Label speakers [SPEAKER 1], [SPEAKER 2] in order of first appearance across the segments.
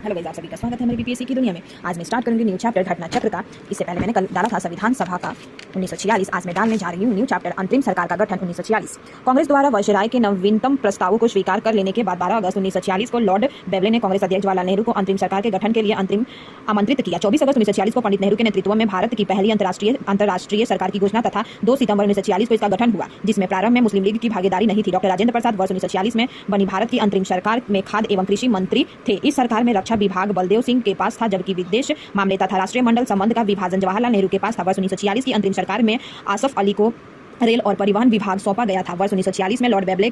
[SPEAKER 1] Hello guys, आप सभी का स्वागत है मेरी बीपीएससी की दुनिया में। आज मैं स्टार्ट करूंगी न्यू चैप्टर घटना चक्र का। इससे पहले मैंने कल डाला था संविधान सभा का 1946। आज मैं डालने जा रही हूँ न्यू चैप्टर अंतरिम सरकार का गठन 1946। कांग्रेस द्वारा वायसराय के नवीनतम प्रस्तावों को स्वीकार कर लेने के बाद 12 अगस्त 1946 को लॉर्ड बेवले ने कांग्रेस अध्यक्ष जवाहरलाल नेहरू को अंतरिम सरकार के गठन के लिए आमंत्रित किया। 24 अगस्त 1946 को पंडित नेहरू के नेतृत्व में भारत की पहली अंतर्राष्ट्रीय सरकार की घोषणा तथा 2 सितंबर 1946 को इसका गठन हुआ, जिसमें प्रारंभ में मुस्लिम लीग की भागीदारी नहीं थी। डॉक्टर राजेंद्र प्रसाद वर्ष 1946 में बनी भारत की अंतरिम सरकार में खाद्य एवं कृषि मंत्री थे। इस सरकार में रक्षा विभाग बलदेव सिंह के पास था, जबकि विदेश मामले तथा राष्ट्रीय मंडल संबंध का विभाजन जवाहरलाल नेहरू के पास था। वर्ष 1946 की अंतरिम सरकार में आसफ अली को रेल और परिवहन विभाग सौंपा गया था। वर्ष 1946 में लॉर्ड बेवले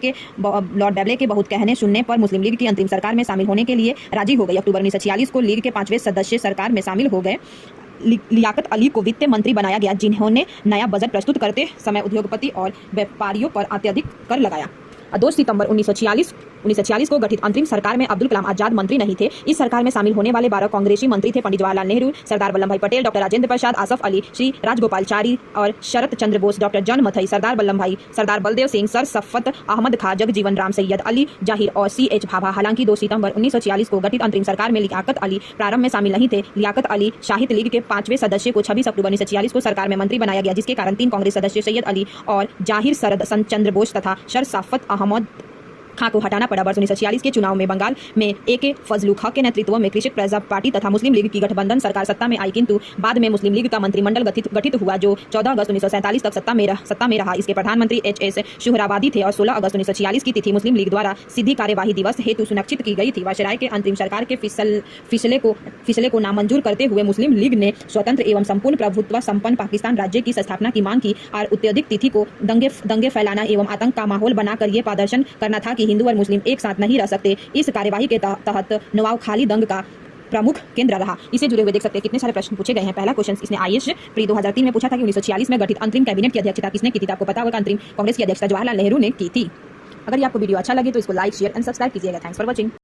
[SPEAKER 1] के बहुत कहने सुनने पर मुस्लिम लीग की अंतरिम सरकार में शामिल होने के लिए राजी हो गई। अक्टूबर 1946 को लीग के 5वें सदस्य सरकार में शामिल हो गए। लियाकत अली को वित्त मंत्री बनाया गया, जिन्होंने नया बजट प्रस्तुत करते समय उद्योगपति और व्यापारियों पर अत्यधिक कर लगाया। 2 सितंबर 1946 को गठित अंतरिम सरकार में अब्दुल कलाम आजाद मंत्री नहीं थे। इस सरकार में शामिल होने वाले 12 कांग्रेसी मंत्री थे। पंडित जवाहरलाल नेहरू, सरदार वल्लभ भाई पटेल, डॉक्टर राजेंद्र प्रसाद, आसफ अली, श्री राजगोपालचारी और शरत चंद्र बोस, डॉक्टर जॉन मथई, सरदार बलदेव सिंह, सर सफत अहमद खां, जगजीवन राम, सैयद अली जाहिर और CH भाभा। हालांकि 2 सितंबर 1946 को गठित अंतरिम सरकार में लियाकत अली प्रारंभ में शामिल नहीं थे। लियाकत अली शाहिद लीग के 5वें सदस्य को 26 अक्टूबर 1946 को सरकार में मंत्री बनाया गया, जिसके कारण 3 कांग्रेस सदस्य सैयद अली और जाहिर, शरद चंद्र बोस तथा सर सफत अहमद खां को हटाना पड़ा। वर्ष 1946 के चुनाव में बंगाल में AK फजलुल हक के नेतृत्व में कृषक प्रजा पार्टी तथा मुस्लिम लीग की गठबंधन सरकार सत्ता में आई, किंतु बाद में मुस्लिम लीग का मंत्रिमंडल गठित हुआ, जो 14 अगस्त 1947 तक सत्ता में रहा। इसके प्रधानमंत्री HS शुहराबादी थे और 16 अगस्त 1946 की तिथि मुस्लिम लीग द्वारा सीधी कार्यवाही दिवस हेतु सुनिश्चित की गई थी। वायसराय के अंतरिम सरकार के फिसले को नामंजूर करते हुए मुस्लिम लीग ने स्वतंत्र एवं संपूर्ण प्रभुत्व संपन्न पाकिस्तान राज्य की स्थापना की मांग की और अत्यधिक तिथि को दंगे फैलाना एवं आतंक का माहौल बनाकर ये प्रदर्शन करना था कि हिंदू और मुस्लिम एक साथ नहीं रह सकते। इस कार्यवाही के तहत नवाबखाली दंग का प्रमुख केंद्र रहा। इसे जुड़े हुए देख सकते हैं कितने सारे प्रश्न पूछे गए हैं। पहला क्वेश्चन इसने IAS प्री 2003 में पूछा था कि 1946 में गठित अंतरिम कैबिनेट की अध्यक्षता किसने की थी। आपको पता होगा अंतरिम कांग्रेस की अध्यक्षता जवाहरलाल नेहरू ने की थी। अगर ये आपको वीडियो अच्छा लगे तो इसको लाइक, शेयर एंड सब्सक्राइब कीजिएगा। Thanks for watching.